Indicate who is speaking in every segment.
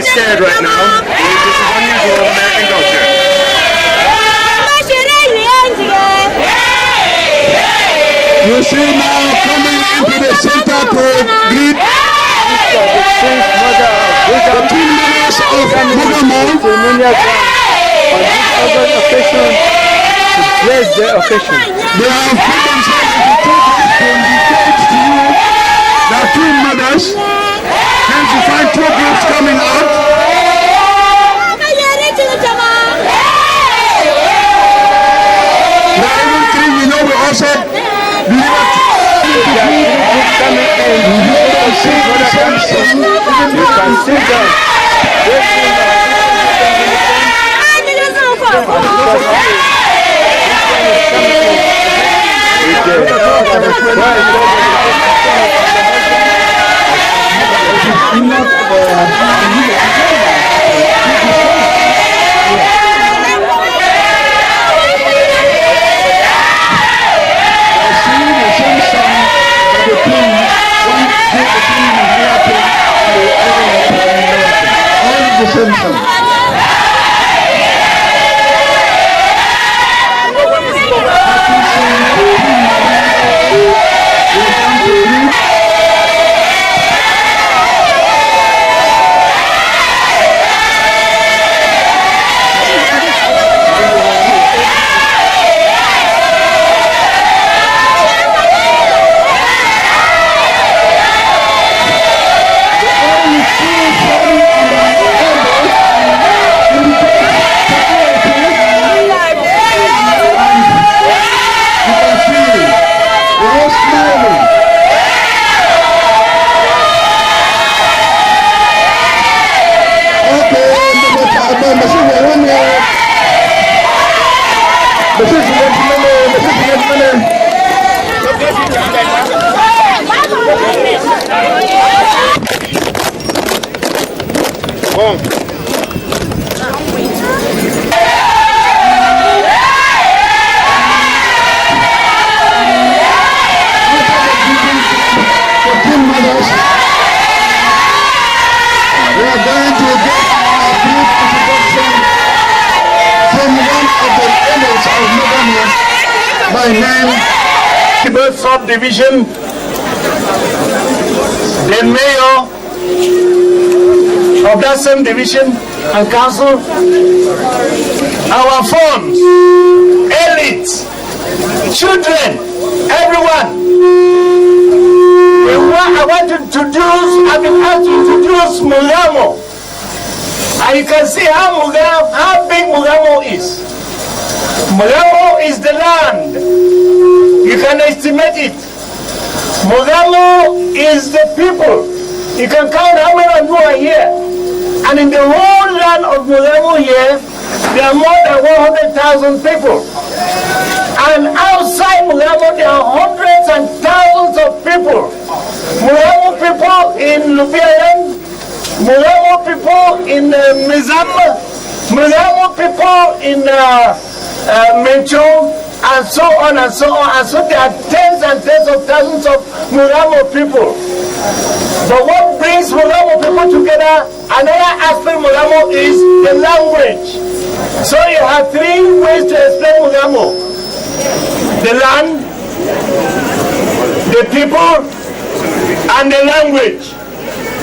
Speaker 1: Scared right now. This is unusual in American culture.
Speaker 2: You see now coming into the center to greet the team members of Moghamo
Speaker 3: on this other occasion to bless the occasion.
Speaker 2: They have put themselves into programs to indicate to you that two mothers. Hence you find two groups coming out. Now even three, we know we also deliver
Speaker 1: subdivision, the mayor of that same division and council, our farms, elites, children, everyone. I want to introduce, I've been asked to introduce Moghamo. And you can see how big Moghamo is. Moghamo is the land. You can estimate it. Moghamo is the people. You can count how many of you are here. And in the whole land of Moghamo here, there are more than 100,000 people. And outside Moghamo, there are hundreds and thousands of people. Moghamo people in Lubialand, Moghamo people in Mizamba, Moghamo people in Menchong, and so on and so on. And so there are tens and tens of thousands of Moghamo people. But what brings Moghamo people together, another aspect of Moghamo is the language. So you have three ways to explain Moghamo: the land, the people, and the language.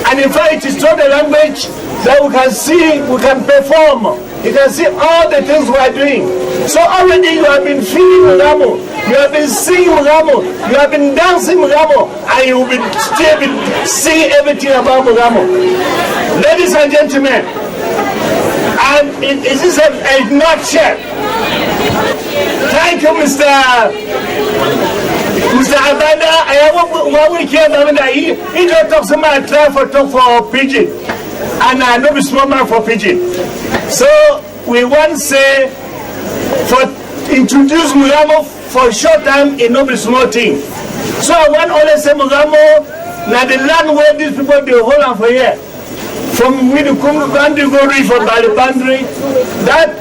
Speaker 1: And in fact, it is through the language that we can see, we can perform. You can see all the things we are doing. So already you have been feeling Moghamo, you have been singing Moghamo, you have been dancing Moghamo, and you will be still be seeing everything about Moghamo. Ladies and gentlemen, and it is a nutshell. Thank you, Mr. Abanda. I have one week here, he don't talk so much for pidgin. and I no be small man for pidgin. So we want say for introduce Moghamo for a short time, it no be small thing. So I want always say Moghamo, now the land where these people they hold on for here. From me to Congo country go reach for by the boundary, that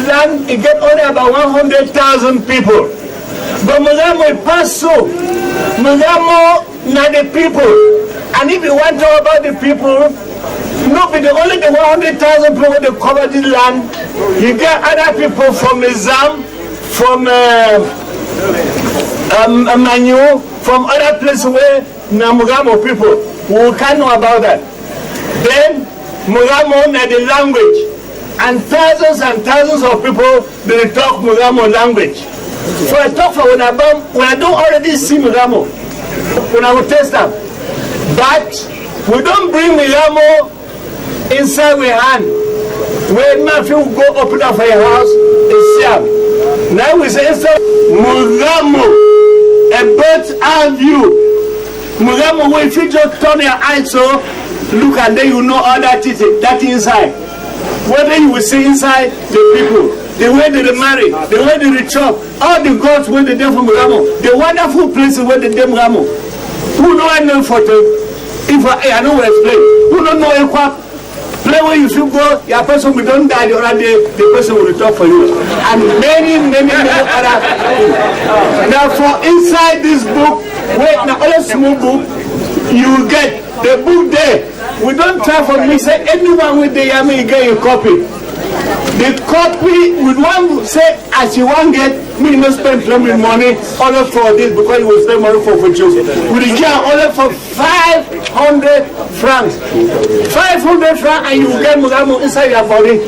Speaker 1: land it get only about 100,000 people. But Moghamo it pass so. Moghamo now the people. And if you want to know about the people, no, but only the 100,000 people that cover this land. You get other people from Nizam, from Manu, from other places where Moghamo people who can know about that. Then Moghamo know the language, and thousands of people they talk Moghamo language. So I talk for when I don't already see Moghamo, when I will test them. But we don't bring Moghamo inside with hand. When my people go open up for your house, it's sham. Now we say inside Moghamo, a bird's eye view. Moghamo, if you just turn your eyes so, look and then you know all that is that inside. Whether you will see inside the people, the way they marry, the way they chop, all the gods where they there from Moghamo, the wonderful places where they there Moghamo. Who know I know for them? If I know what explain. Who don't know a quack? Play where you should go, your person will don't die the other day, the person will talk for you. And many other. Now for inside this book, wait, now all a small book, you will get the book there. We don't try for me, say anyone with the yummy get a copy. The copy, we want say as you want get, we no spend plenty money only for this because you will spend money for you. We get only for 500 francs. 500 francs and you will get Moghamo inside your body.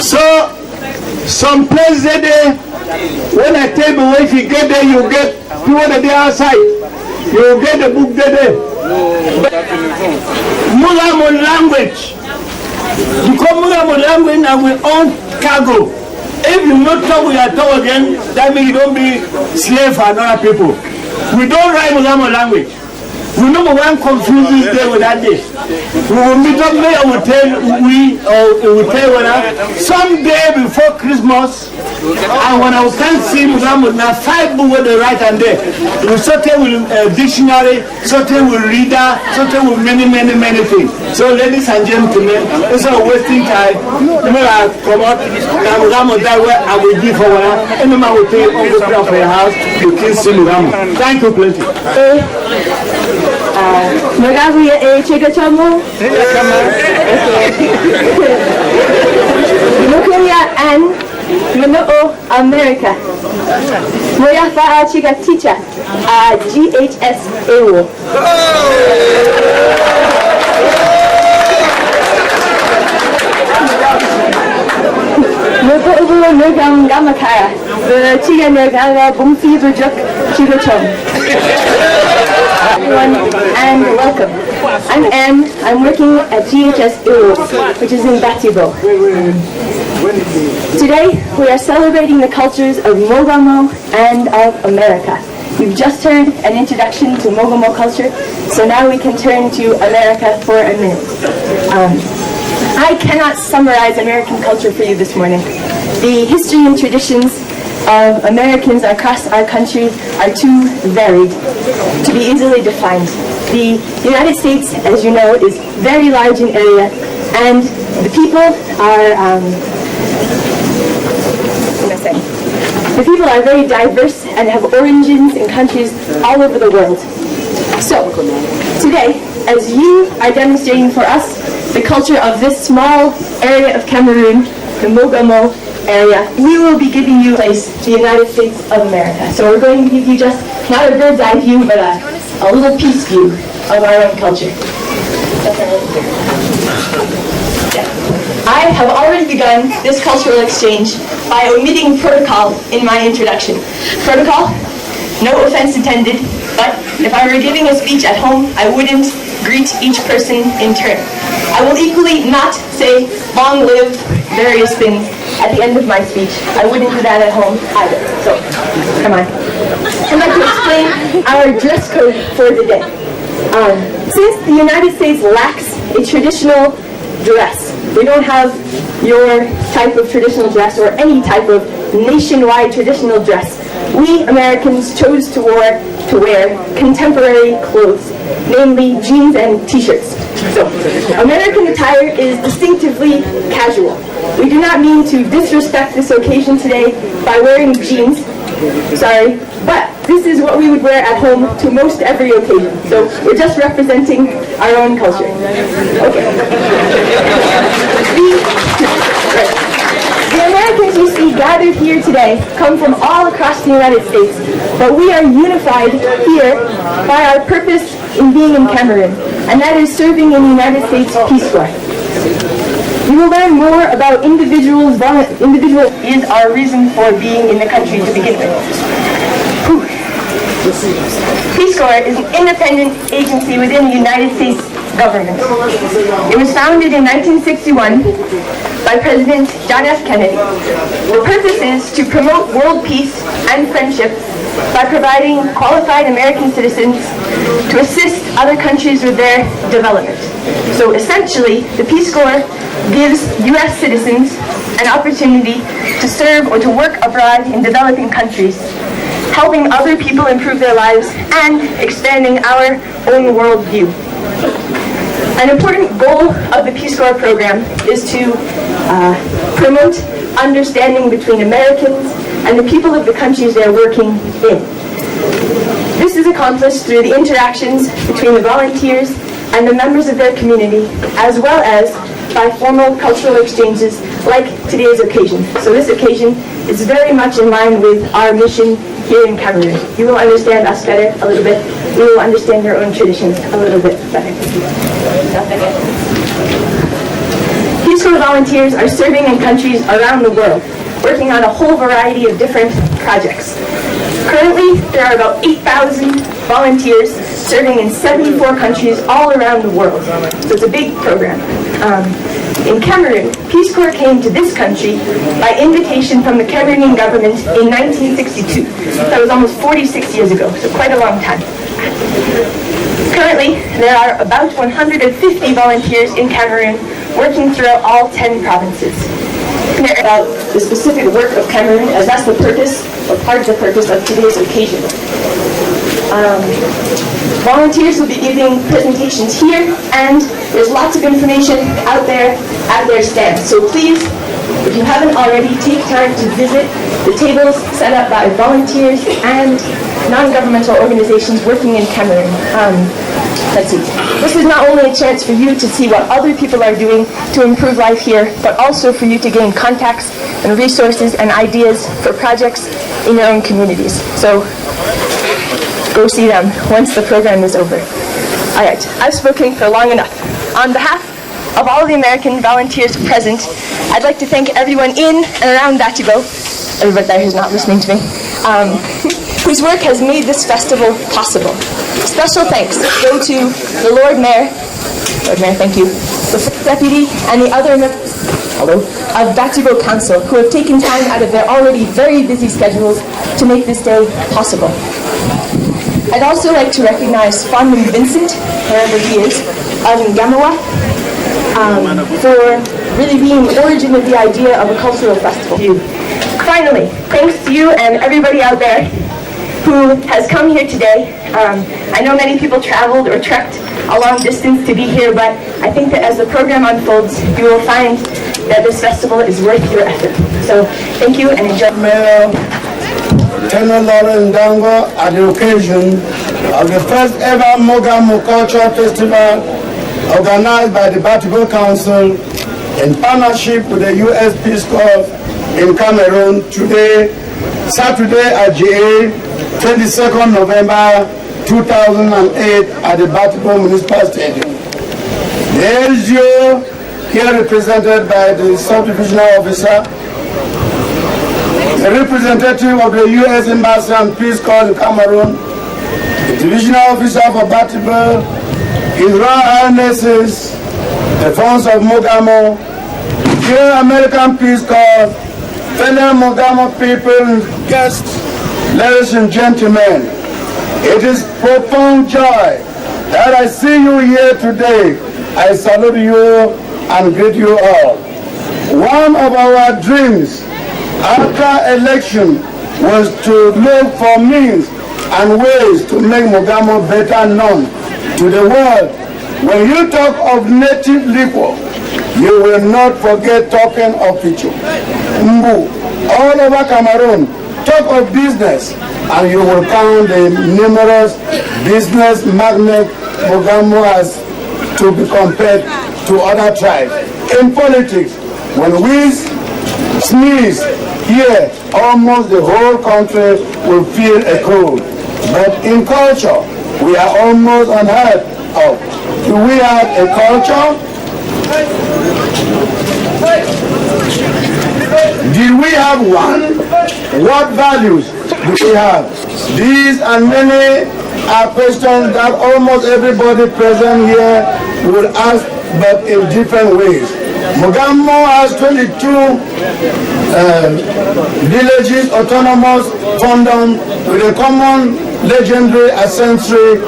Speaker 1: So some places there, when I tell you if you get there, you get people that they outside. You will get the book there. Moghamo language. Because Moghamo language and we own cargo. If you not talk with your tongue again, that means you don't be slave for other people. We don't write Moghamo language. We number one confuse this day with that day. We will meet up there and we'll tell someday before Christmas, and when I can't see Moghamo, now 5 books where they write and there. We something with dictionary, something with reader, something with many things. So ladies and gentlemen, instead of wasting time, I come up, now Moghamo that way I will give for one. Any man will take on the ground for your house, you can see Moghamo. Thank you plenty.
Speaker 4: Moghamo ya chega chamo. Mokoria and Mono America. Moya fa chega teacher. GHS AWO. Moko ubu Moghamo gamakara. Chiga Moghamo bumfi bujuk chiga chom. Everyone and welcome. I'm Anne. I'm working at GHS AWO, which is in Batibo. Today we are celebrating the cultures of Moghamo and of America. You've just heard an introduction to Moghamo culture, so now we can turn to America for a minute. I cannot summarize American culture for you this morning. The history and traditions of Americans across our country are too varied to be easily defined. The United States, as you know, is very large in area, and the people are very diverse and have origins in countries all over the world. So, today, as you are demonstrating for us the culture of this small area of Cameroon, the Moghamo area, we will be giving you the United States of America. So we're going to give you just not a bird's eye view, but a little piece view of our own culture. I have already begun this cultural exchange by omitting protocol in my introduction. Protocol? No offense intended, but if I were giving a speech at home, I wouldn't greet each person in turn. I will equally not say, long live various things at the end of my speech. I wouldn't do that at home either. So, come on. I'd like to explain our dress code for the day. Since the United States lacks a traditional dress. We don't have your type of traditional dress or any type of nationwide traditional dress. We Americans chose to wear contemporary clothes, namely jeans and t-shirts. So, American attire is distinctively casual. We do not mean to disrespect this occasion today by wearing jeans, sorry, but this is what we would wear at home to most every occasion. So we're just representing our own culture. Okay. The Americans you see gathered here today come from all across the United States, but we are unified here by our purpose in being in Cameroon, and that is serving in the United States Peace Corps. You will learn more about individual is our reason for being in the country to begin with. Peace Corps is an independent agency within the United States government. It was founded in 1961 by President John F. Kennedy. The purpose is to promote world peace and friendship by providing qualified American citizens to assist other countries with their development. So essentially, the Peace Corps gives U.S. citizens an opportunity to serve or to work abroad in developing countries, helping other people improve their lives and expanding our own worldview. An important goal of the Peace Corps program is to promote understanding between Americans and the people of the countries they're working in. This is accomplished through the interactions between the volunteers and the members of their community, as well as by formal cultural exchanges like today's occasion. So this occasion is very much in line with our mission here in Cameroon. You will understand us better a little bit. We will understand your own traditions a little bit better. Peace Corps volunteers are serving in countries around the world, working on a whole variety of different projects. Currently, there are about 8,000 volunteers serving in 74 countries all around the world. So it's a big program. In Cameroon, Peace Corps came to this country by invitation from the Cameroonian government in 1962. That was almost 46 years ago, so quite a long time. Currently, there are about 150 volunteers in Cameroon working throughout all 10 provinces. About the specific work of Cameroon, as that's the purpose, or part of the purpose of today's occasion. Volunteers will be giving presentations here, and there's lots of information out there at their stands. So please, if you haven't already, take time to visit the tables set up by volunteers and non-governmental organizations working in Cameroon. Let's see. This is not only a chance for you to see what other people are doing to improve life here, but also for you to gain contacts and resources and ideas for projects in your own communities. So go see them once the program is over. All right, I've spoken for long enough. On behalf of all the American volunteers present, I'd like to thank everyone in and around Batibo, everybody there who's not listening to me, whose work has made this festival possible. Special thanks go to the Lord Mayor, thank you, the First Deputy, and the other members of Batibo Council who have taken time out of their already very busy schedules to make this day possible. I'd also like to recognize Farman Vincent, wherever he is, of Moghamo, for really being the origin of the idea of a cultural festival. Finally, thanks to you and everybody out there who has come here today. I know many people traveled or trekked a long distance to be here, but I think that as the program unfolds, you will find that this festival is worth your effort. So thank you and enjoy.
Speaker 5: Tenor Lauren Dango at the occasion of the first ever Moghamo Cultural Festival organized by the Batibo Council in partnership with the U.S. Peace Corps in Cameroon today, Saturday at GA, 22nd November 2008 at the Batibo Municipal Stadium. The LGO here represented by the Subdivisional Officer, the representative of the U.S. Embassy and Peace Corps in Cameroon, the Divisional Officer for Batibo, His Royal Highnesses, the Fonds of Moghamo, dear American Peace Corps, fellow Moghamo people, guests, ladies and gentlemen, it is profound joy that I see you here today I salute you and greet you all. One of our dreams after election was to look for means and ways to make Moghamo better known to the world. When you talk of native liquor, you will not forget talking of Pichu, Mbu. All over Cameroon, talk of business, and you will count the numerous business magnates Moghamo has to be compared to other tribes. In politics, when we sneeze here, almost the whole country will feel a cold. But in culture, we are almost unheard of. Do we have a culture? Did we have one? What values do we have? These and many are questions that almost everybody present here will ask, but in different ways. Moghamo has 22 villages, autonomous, funded with a common legendary ancestry.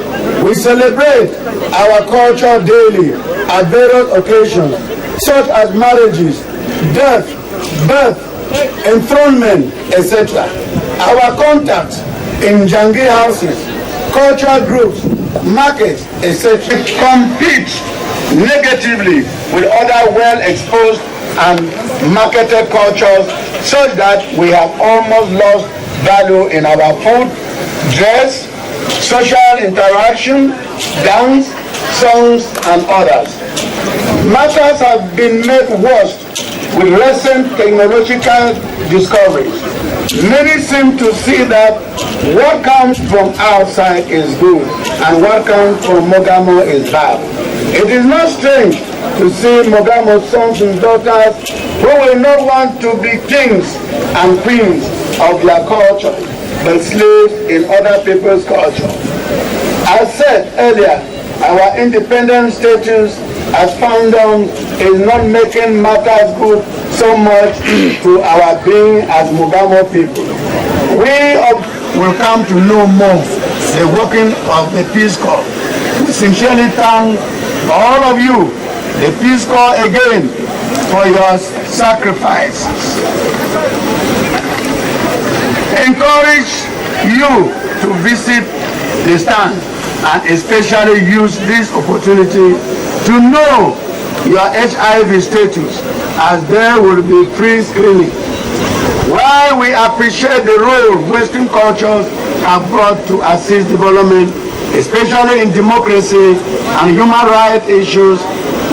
Speaker 5: We celebrate our culture daily at various occasions, such as marriages, death, birth, enthronement, etc. Our contacts in Jangi houses, cultural groups, markets, etc. compete negatively with other well-exposed and marketed cultures, such that we have almost lost value in our food, dress, social interaction, dance, songs, and others. Matters have been made worse with recent technological discoveries. Many seem to see that what comes from outside is good and what comes from Moghamo is bad. It is not strange to see Moghamo sons and daughters who will not want to be kings and queens of their culture, but slaves in other people's culture. As said earlier, our independent status as founders is not making matters good so much to our being as Moghamo people. We will come to know more the working of the Peace Corps. We sincerely thank all of you, the Peace Corps, again for your sacrifices. Encourage you to visit the stand and especially use this opportunity to know your HIV status, as there will be free screening. While we appreciate the role Western cultures have brought to assist development, especially in democracy and human rights issues,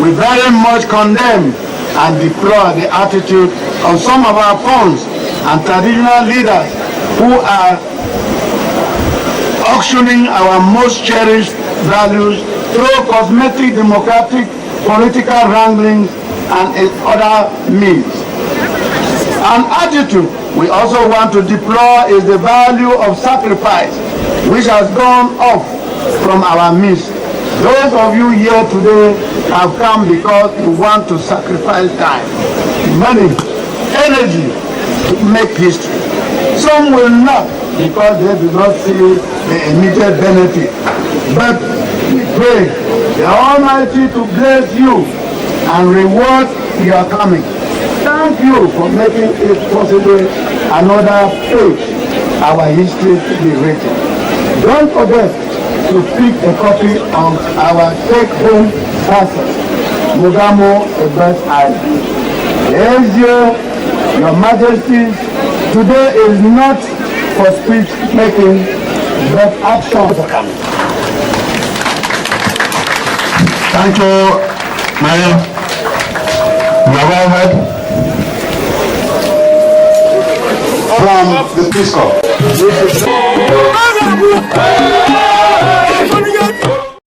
Speaker 5: we very much condemn and deplore the attitude of some of our pawns and traditional leaders who are auctioning our most cherished values through cosmetic democratic political wranglings and other means. An attitude we also want to deplore is the value of sacrifice, which has gone off from our midst. Those of you here today have come because you want to sacrifice time, money, energy to make history. Some will not, because they do not see the immediate benefit. But we pray the Almighty to bless you and reward your coming. Thank you for making it possible another page our history to be written. Don't forget to pick a copy of our take-home parcel, Moghamo, a Birth Island. Your Majesties, today is not for speech making, but action.
Speaker 2: Thank you, Mayor. You are well heard from the Peace Corps.